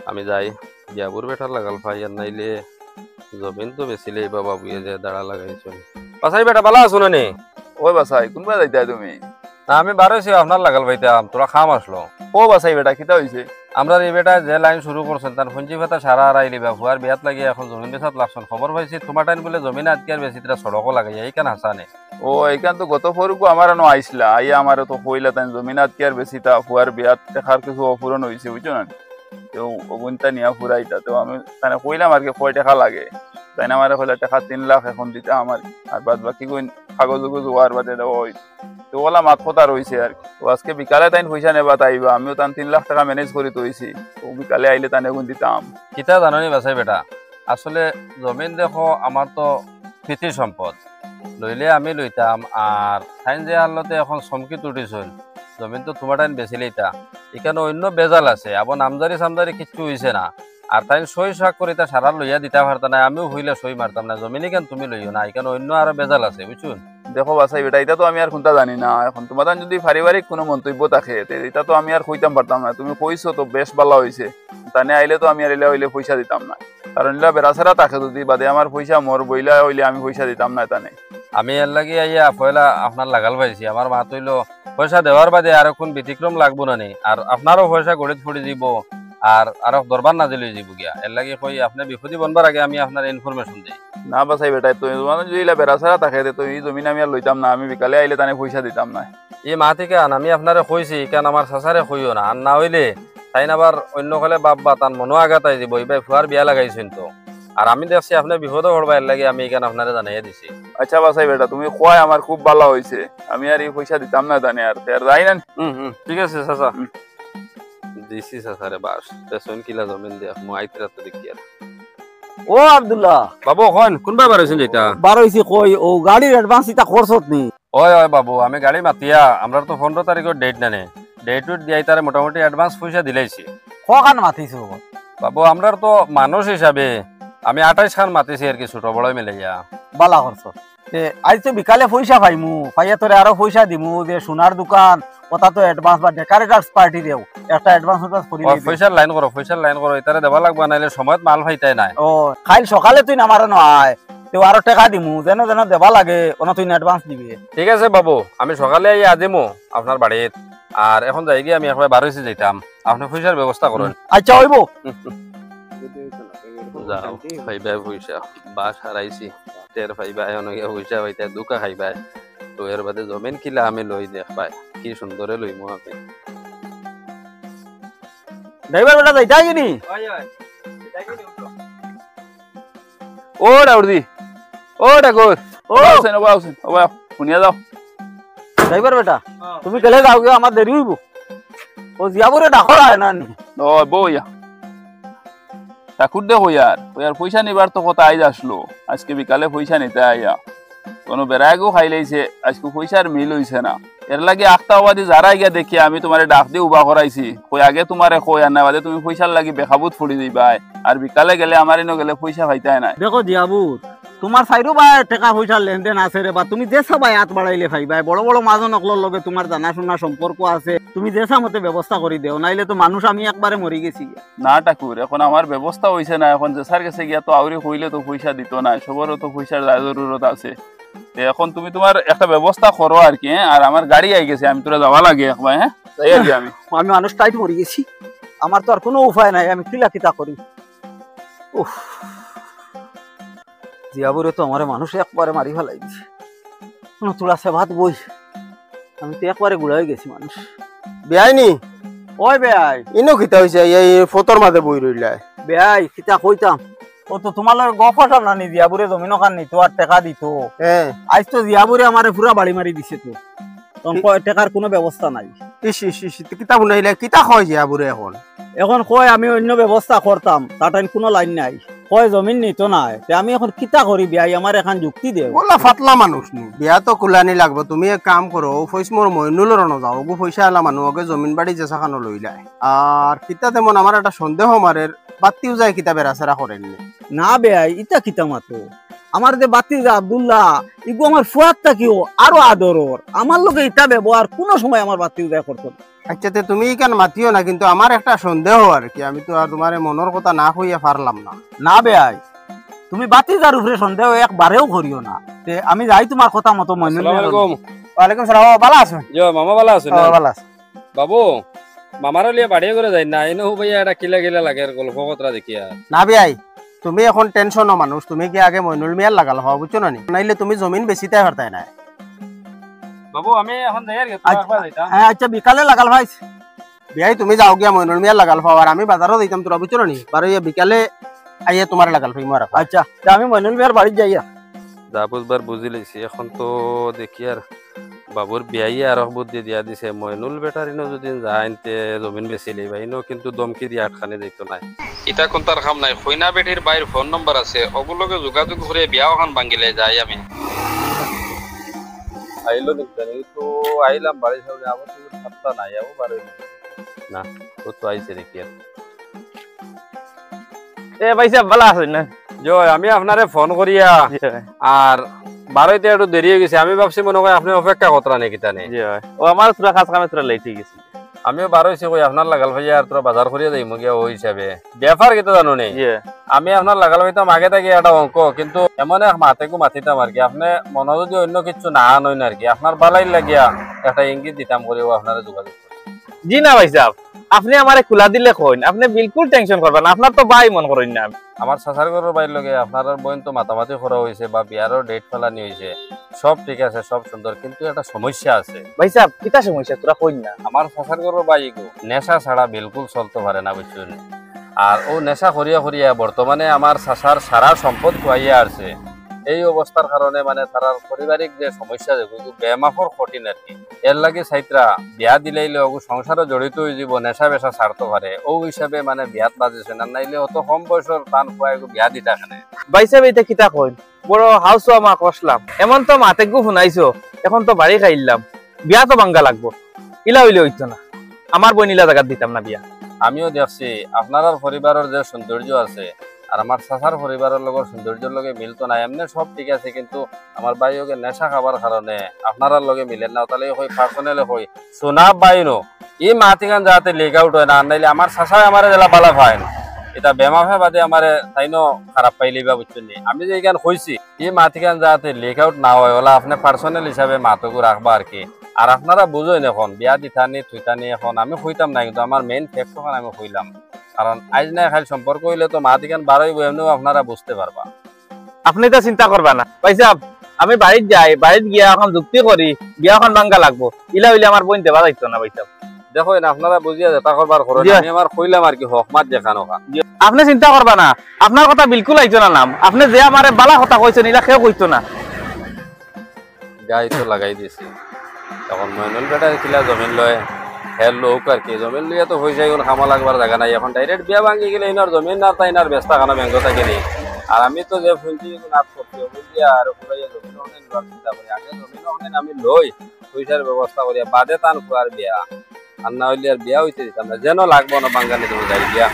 আমি যাই জিয়াবুর বেটার লাগাল ভাই আর নাইলে জমিন তো বেচিলে বাবা বুয়ে যে দাঁড়া লাগাইছো বাসাই বেটা ভালো আছো না নি? ওই বাসাই কোনবা যাইতা তুমি? না আমি বারোছি আপনার লাগাল ভাইতাম তোরা খাম আসলো। ও বাসাই বেটা কিতা হইছে? আমরা এই বেটা যে লাইন শুরু করছেন তার ফঞ্জি ভাতা সারা আড়াইলি বা ভুয়ার বিয়াত লাগিয়ে এখন জমিন বেচাত লাগছেন খবর পাইছি তোমার টাইম বলে জমিন আজকে আর বেশি তারা সড়কও লাগাই এইখান হাসানে। ও এইখান তো গত ফরুকু আমার নো আইসলা আইয়া আমার তো কইলা তাই জমিনাত কি আর বেশি তা ফুয়ার বিয়াত দেখার কিছু অপূরণ হইছে বুঝছো না? তো অগুনটা নিয়া ফুরাইতা তো আমি তাই কইলাম আর কি কয় টাকা লাগে তাই না আমার কইলা টাকা 3 লাখ এখন দিতে আমার আর বাদ বাকি কই কাগজ ওয়ার বাদে দাও ওই তো ওলা মাত কথা রইছে আর তো আজকে বিকালে তাই পয়সা নেবা তাইবা আমিও তান 3 লাখ টাকা ম্যানেজ করে তৈছি তো বিকালে আইলে তানে গুণ দিতাম। কিতা জাননি বাসাই বেটা আসলে জমিন দেখো আমার তো কৃতি সম্পদ লইলে আমি লইতাম আর সাইন যে আল্লতে এখন চমকি তুটিছিল জমিন তো তোমার টাইম বেশি লইতা এখানে অন্য বেজাল আছে আবার নামজারি সামজারি কিচ্ছু হইছে না আর তাই সই শাক করে তা সারা লইয়া দিতে পারতাম না আমিও হইলে সই মারতাম না জমিন কেন তুমি লইও না এখানে অন্য আরো বেজাল আছে বুঝছুন। দেখো বাসাই বেটা এটা তো আমি আর কোনটা জানি না এখন তোমার যদি পারিবারিক কোনো মন্তব্য থাকে এটা তো আমি আর কইতাম পারতাম না তুমি কইছো তো বেশ ভালো হয়েছে তানে আইলে তো আমি আর এলে হইলে পয়সা দিতাম না কারণ এলা বেড়াছাড়া থাকে যদি বাদে আমার পয়সা মোর বইলা হইলে আমি পয়সা দিতাম না তানে আমি এর লাগি আইয়া পয়লা আপনার লাগাল পাইছি আমার মা তৈল পয়সা দেওয়ার বাদে আর কোন ব্যতিক্রম লাগবো না নি আর আপনারও পয়সা গড়িত ফুড়ি দিব আর আরো দরবার না দিলে যাব গিয়া এর লাগি কই আপনি বিপদে বনবার আগে আমি আপনার ইনফরমেশন দেই। না বাসাই বেটা তো তোমার যদি এলা বেড়াছাড়া থাকে তো এই জমিন আমি আর লইতাম না আমি বিকালে আইলে তানে পয়সা দিতাম না। এই মা থেকে আন আমি আপনারে কইছি কেন আমার চাচারে কইও না আর না হইলে তাই আবার অন্য কালে বাপ বা তার মনো আঘাতাই দিব এইবার ফুয়ার বিয়া লাগাইছেন তো আর আমি দেখছি আপনি বিপদে পড়বা এর লাগে আমি এখানে আপনারে জানাইয়া দিছি। আচ্ছা বাসাই বেটা তুমি কয় আমার খুব ভালো হয়েছে আমি আর এই পয়সা দিতাম না জানি আর যাই না। ঠিক আছে চাচা দিছি চাচারে বাস পেছন কিলা জমিন দিয়া মই আইতরা তো দেখি আর ও আব্দুল্লাহ বাবু কন কোনবা বার হইছেন যেটা বার হইছে কই ও গাড়ির অ্যাডভান্স ইটা করছত নি? ওই ওই বাবু আমি গাড়ি মাতিয়া আমরা তো 15 তারিখের ডেট নানে ডেট দিয়াই তারে মোটামুটি অ্যাডভান্স পয়সা দিলাইছি। কখান মাতিছো বাবু আমরার তো মানুষ হিসাবে আমি 28 খান মাতিছি আর কি ছোট বড় মিলাইয়া। বালা করছো আজ তো বিকালে পয়সা পাইমু পাইয়া তোরে আরো পয়সা দিমু যে সোনার দোকান কথা তো অ্যাডভান্স বা ডেকারেটার্স পার্টি দেও একটা অ্যাডভান্স করি পয়সার লাইন করো এটারে দেবা লাগবে নাইলে সময়ত মাল ফাইতাই নাই। ও খাইল সকালে তুই নামার নয় তো আরো টাকা দিমু যেন যেন দেবা লাগে ওনা তুই অ্যাডভান্স দিবি। ঠিক আছে বাবু আমি সকালে আইয়া দিমু আপনার বাড়িত আর এখন যাই গিয়ে আমি একবার 12 যাইতাম আপনি পয়সার ব্যবস্থা করুন। আচ্ছা হইব যাও খাইবা পয়সা বাস হারাইছি টের পাইবা অনেকে পয়সা পাইতা দুকা খাইবা তো এর বাদে জমিন কিলা আমি লই দেখবাই কি সুন্দরে লইমু আমি। ড্রাইভার বেটা যাইতা কিনি ও ডাউদি ও ডাকর ও আছেন ও আছেন ও শুনিয়া যাও ড্রাইভার বেটা তুমি কেলে যাও গিয়ে আমার দেরি হইব ও জিয়াবুরে ডাকো আয় না নি ও বইয়া ঠাকুর দে ওয়ার পয়সা নিবার তো কথা আইজ আসলো আজকে বিকালে পয়সা নিতে আইয়া কোনো বেড়াইগো খাই লাইছে আজকে পয়সার মিল হইছে না এর লাগে আখতাবাদী যারা গিয়া দেখি আমি তোমারে ডাক দিয়ে উবা করাইছি কই আগে তোমারে কই আর না বাদে তুমি পয়সার লাগি বেখাবুত ফুড়ি দিবাই আর বিকালে গেলে আমার ইনো গেলে পয়সা পাইতাই নাই। দেখো জিয়াবুর তোমার সাইডও বা টাকা পয়সার লেনদেন আছে রে বা তুমি যে সবাই হাত বাড়াইলে ভাইবাই বড় বড় মাজন অকলর লগে তোমার জানাশোনা সম্পর্ক আছে তুমি যে মতে ব্যবস্থা করে দেও নাইলে তো মানুষ আমি একবারে মরি গেছি না ঠাকুর এখন আমার ব্যবস্থা হইছে না এখন যে স্যার গেছে গিয়া তো আউরি কইলে তো পয়সা দিত না সবারও তো পয়সার জরুরত আছে এখন তুমি তোমার একটা ব্যবস্থা করো আর কি আর আমার গাড়ি আই গেছে আমি তোরা যাওয়া লাগে একবার হ্যাঁ যাই আর কি আমি মানুষ টাইট মরি গেছি আমার তো আর কোনো উপায় নাই আমি কিলা কিতা করি উফ জিয়াবুরে তো আমার মানুষ একবারে মারি ফেলাই দিছে তোরা সে ভাত বই আমি তো একবারে গুড়াই গেছি মানুষ বেআইনি ওই বেআই ইনো খিতা হইছে এই ফটোর মাঝে বই রইলা বেআই কিতা কইতাম ও তো তোমার লগে গফাটা না নি জিয়াবুরে জমিন কান নি তো আর টাকা দিত হ্যাঁ আজ তো জিয়াবুরে আমারে পুরা বাড়ি মারি দিছে তো তখন টাকার কোনো ব্যবস্থা নাই। ইস ইস ইস কিতা বুনাইলা কিতা কয় জিয়াবুরে এখন এখন কয় আমি অন্য ব্যবস্থা করতাম তার টাইম কোনো লাইন নাই কয় জমিন নিত নাই আমি এখন কিতা করি বিয়াই আমার এখন যুক্তি দেও বলা ফাতলা মানুষ নি বিয়া তো কুলানি লাগবে তুমি এক কাম করো পয়সা মোর মইনুলর ন যাও গো পয়সা আলা মানুষ ওকে জমিন বাড়ি যেসা খানো লইলাই আর কিতা তেমন আমার একটা সন্দেহ মারের বাতিও যায় কিতা বেড়াছেরা করেননি না বেয়াই ইটা কিতা মাতো আমার যে বাতিজা আব্দুল্লাহ ইগো আমার ফুয়াত থাকিও আরো আদরর আমার লোকে ইটা ব্যবহার কোনো সময় আমার বাতিজা করতো না। আচ্ছা তে তুমি কেন মাতিও না, কিন্তু আমার একটা সন্দেহ আর কি, আমি তো আর তোমার মনের কথা না কইয়া পারলাম না। না বেয়াই তুমি বাতিজার উপরে সন্দেহ একবারেও করিও না। তে আমি যাই তোমার কথা মতো মইনুল আসসালামু আলাইকুম। ওয়ালাইকুম সালাম। ভালো আছো? জো মামা ভালো আছেন? ভালো আছো বাবু মামারও লিয়ে বাড়িয়ে করে যাই না এনে ভাইয়া এটা কিলা কিলা লাগে আর গল্প কথা দেখিয়া। না বিয়াই তুমি এখন টেনশনও মানুষ, তুমি কি আগে মইনুল মিয়ার লাগাল হওয়া বুঝছো না, নাইলে তুমি জমিন বেচিতে পারতাই না। বাবু আমি এখন যাই আর হ্যাঁ আচ্ছা বিকালে লাগাল ভাই। বিয়াই তুমি যাও গিয়া মইনুল মিয়ার লাগাল পাও, আর আমি বাজারও দিতাম তোরা বুঝছো না, বারো বিকালে আইয়া তোমার লাগাল পাই মারা। আচ্ছা আমি মইনুল মিয়ার বাড়ি যাইয়া যা বুঝবার বুঝি লাইছি। এখন তো দেখি আর বাবুর বিয়াই আর বুদ্ধি দিয়া দিছে মইনুল বেটার ইনো যদি যাইতে জমিন বেশি লইবা ইনো কিন্তু দমকি দিয়ে আটখানে যাইতো নাই। এটা কোন তার কাম নাই। খইনা বেটির বাইর ফোন নম্বর আছে, ওগুলোকে যোগাযোগ করে বিয়া ওখান ভাঙ্গিলে যাই আমি। আইলো দেখতেন এই তো আইলাম বাড়ির সামনে, আবার তো সাতটা নাই আবো বাড়ি না ও তো আইছে দেখি আর। এ ভাই সাহেব ভালো আছেন না? জয় আমি আপনারে ফোন করিয়া আর বারোইতে একটু দেরি হয়ে গেছে, আমি ভাবছি মনে হয় আপনি অপেক্ষা কতরা নাকি তা নেই। ও আমার তোরা কাজ কামে তোরা লেট হয়ে গেছি। আমিও বারোইছি কই আপনার লাগাল ভাই আর তোরা বাজার করিয়া যাই মুগিয়া ওই হিসাবে ব্যাপার কিন্তু জানো নেই। আমি আপনার লাগাল ভাইতাম আগে থেকে একটা অঙ্ক, কিন্তু এমন এক মাথেকু মাতিতাম আর কি, আপনি মনে যদি অন্য কিছু না আনইন আর কি, আপনার বালাই লাগিয়া একটা ইঙ্গিত দিতাম করেও আপনারা যোগাযোগ করি। জি না ভাই সাহেব, আপনি আমারে খোলা দিলে কইন, আপনি বিলকুল টেনশন করবেন না, আপনার তো ভাই মন করেন না। আমার চাচার ঘরের বাইর লগে আপনার বোন তো মাতামাতি করা হয়েছে বা বিয়ারও ডেট ফেলানি হয়েছে, সব ঠিক আছে সব সুন্দর, কিন্তু একটা সমস্যা আছে। ভাই সাহেব কিতা সমস্যা তোরা কইন না। আমার চাচার ঘরের বাইগো নেশা ছাড়া বিলকুল চলতে পারে না বুঝছেন, আর ও নেশা করিয়া করিয়া বর্তমানে আমার চাচার সারা সম্পদ খুয়াইয়া আসছে। এই অবস্থার কারণে মানে তার পারিবারিক যে সমস্যা যেগুলো বেমাফর কঠিন আর কি, এর লাগে ছাইত্রা বিয়া দিলাইলে ওগু সংসারও জড়িত হয়ে যাব, নেশা বেশা ছাড়তে পারে ও হিসাবে মানে বিয়াত বাজেছে না, নাইলে অত কম বয়সের টান খুয়াই বিয়া দিতা খানে। ভাই সাহেব এটা কিতা কইন, বড় হাউস আমা কষলাম, এমন তো মাতে গু শুনাইছো, এখন তো বাড়ি খাইলাম, বিয়া তো ভাঙ্গা লাগবো, ইলা হইলে হইতো না, আমার বোন ইলা জায়গা দিতাম না বিয়া। আমিও দেখছি আপনার পরিবারের যে সৌন্দর্য আছে আর আমার চাচার পরিবারের লগর সৌন্দর্যের লগে মিলতো না, এমনি সব ঠিক আছে, কিন্তু আমার বাইকে নেশা খাবার কারণে আপনার লগে মিলেন না, তাহলে হই পার্সোনালি হই সোনা বাইনো এই মাতিগান যাতে লেগ আউট হয় না, নাইলে আমার চাচাই আমার জেলা পালা পায় না, এটা বেমাফে বাদে আমার তাইনো খারাপ পাইলিবা বুঝছেন নি। আমি যে এখান কইছি এই মাতিগান যাতে লেগ আউট না হয়, ওলা আপনি পার্সোনাল হিসাবে মাতকু রাখবা আর কি। আর আপনারা বুঝেন এখন বিয়া দিতানি থুইতানি এখন আমি হইতাম না, কিন্তু আমার মেইন ফ্যাক্ট এখন আমি হইলাম, কারণ আজ না খালি সম্পর্ক হইলে তো মাতিগান বারোই এমনিও আপনারা বুঝতে পারবা। আপনি তো চিন্তা করবা না ভাই সাহেব, আমি বাড়িত যাই, বাড়িত গিয়া এখন যুক্তি করি বিয়াখন ভাঙ্গা লাগবো, ইলা হইলে আমার বোন দেবা যাইতো না ভাই সাহেব। দেখো আপনারা বুঝিয়া যেটা করবার করো, আমি আমার কইলাম আর কি হক মাত দেখানো। আপনি চিন্তা করবা না, আপনার কথা বিলকুল আইতো না নাম, আপনি যে আমারে বালা কথা কইছেন ইলা কেউ কইতো না। গাই তো লাগাই দিছি, তখন মইনুল বেটা কিলা জমিন লয় হের লোক আর কি, জমিন লইয়া তো হয়ে যায় খামা লাগবার জায়গা নাই, এখন ডাইরেক্ট বিয়া ভাঙি গেলে ইনার জমিন না তাই ইনার ব্যস্তা খানা ব্যাংক থাকে নেই। আর আমি তো যে শুনছি নাচ করছি বুঝিয়া আর পুরাইয়া জমিন ওখানে নেওয়ার চিন্তা করি, আগে জমিন ওখানে আমি লই পয়সার ব্যবস্থা করিয়া বাদে টান খুয়ার বিয়া, আর না হইলে আর বিয়া হইতে দিতাম না, যেন লাগবো না বাঙ্গালি তুমি যাই বিয়া।